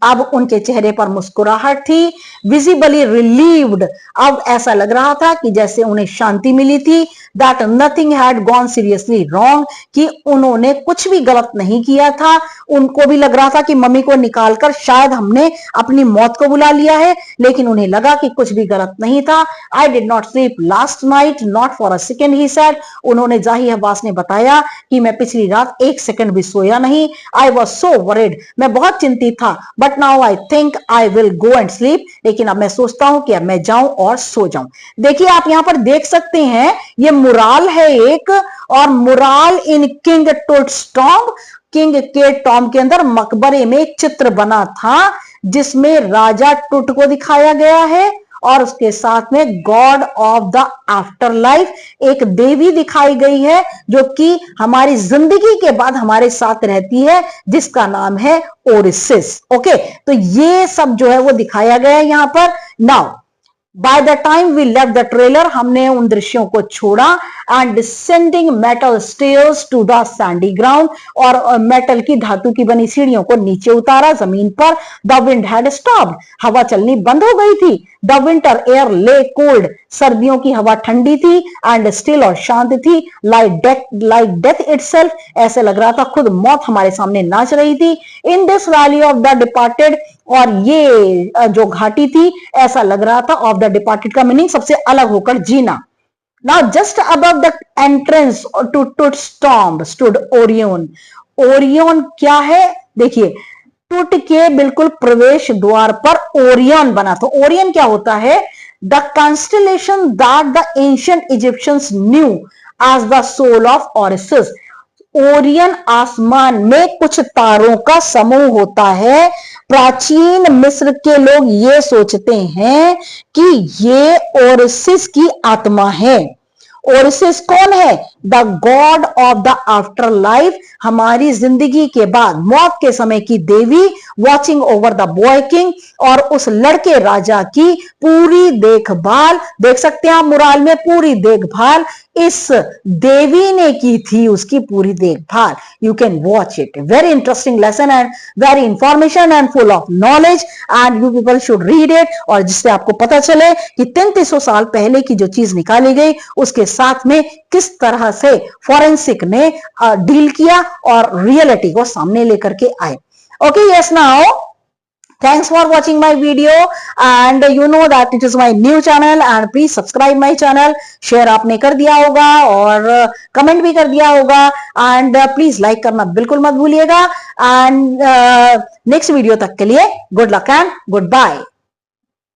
अब उनके चेहरे पर मुस्कुराहट थी. Visibly relieved. अब ऐसा लग रहा था कि जैसे उन्हें शांति मिली थी. That nothing had gone seriously wrong. कि उन्होंने कुछ भी गलत नहीं किया था. उनको भी लग रहा था कि मम्मी को निकालकर शायद हमने अपनी मौत को बुला लिया है, लेकिन उन्हें लगा कि कुछ भी गलत नहीं था. I did not sleep last night not for a second, he said. उन्होंने, जाही अब्बास ने बताया कि मैं पिछली रात एक सेकंड भी सोया नहीं. I was so worried. मैं बहुत चिंतित था. But now I think I will go and sleep. लेकिन अब मैं सोचता हूं कि अब मैं जाऊं और सो जाऊं. देखिए आप यहां पर देख सकते हैं, ये मुराल है एक. और मुराल इन किंग टूटस्टॉम. किंग के टॉम के अंदर मकबरे में एक चित्र बना था जिसमें राजा टुट को दिखाया गया है. और उसके साथ में God of the after life, एक देवी दिखाई गई है जो कि हमारी जिंदगी के बाद हमारे साथ रहती है, जिसका नाम है ओरिसिस. ओके, तो ये सब जो है वो दिखाया गया है यहां पर. Now by the time we left the trailer, हमने उन दृश्यों को छोड़ा. And descending metal stairs to the sandy ground. और मेटल की, धातु की बनी सीढ़ियों को नीचे उतारा जमीन पर. The wind had stopped. हवा चलनी बंद हो गई थी. द विंटर एयर ले कोल्ड. सर्दियों की हवा ठंडी थी. एंड स्टिल, और शांत थी. Like death itself. ऐसे लग रहा था खुद मौत हमारे सामने नाच रही थी. In this valley of the departed. और ये जो घाटी थी, ऐसा लग रहा था, ऑफ द डिपार्टेड का मीनिंग सबसे अलग होकर जीना. Now just above the entrance to Tut's tomb stood Orion. Orion क्या है, देखिए, टूट के बिल्कुल प्रवेश द्वार पर ओरियन बना. तो ओरियन क्या होता है? The constellation that the ancient Egyptians knew as the soul of Osiris. Orion आसमान में कुछ तारों का समूह होता है. प्राचीन मिस्र के लोग ये सोचते हैं कि ये ओरिसिस की आत्मा है. ओरिसिस कौन है? The god of the after life, हमारी जिंदगी के बाद, मौत के समय की देवी. Watching over the boy king. और उस लड़के राजा की पूरी देखभाल, देख सकते हैं आप मुराल में, पूरी देखभाल इस देवी ने की थी, उसकी पूरी देखभाल. You can watch it. Very interesting lesson and very information and full of knowledge. And you people should read it. और जिससे आपको पता चले कि 3300 साल पहले की जो चीज निकाली गई, उसके साथ में किस तरह से फॉरेंसिक ने डील किया और रियलिटी को सामने लेकर के आए. Okay, yes, now thanks for watching my video, and you know that it is my new channel, and please subscribe my channel. share आपने कर दिया होगा और कमेंट भी कर दिया होगा. एंड प्लीज लाइक करना बिल्कुल मत भूलिएगा. एंड नेक्स्ट वीडियो तक के लिए good luck and good bye.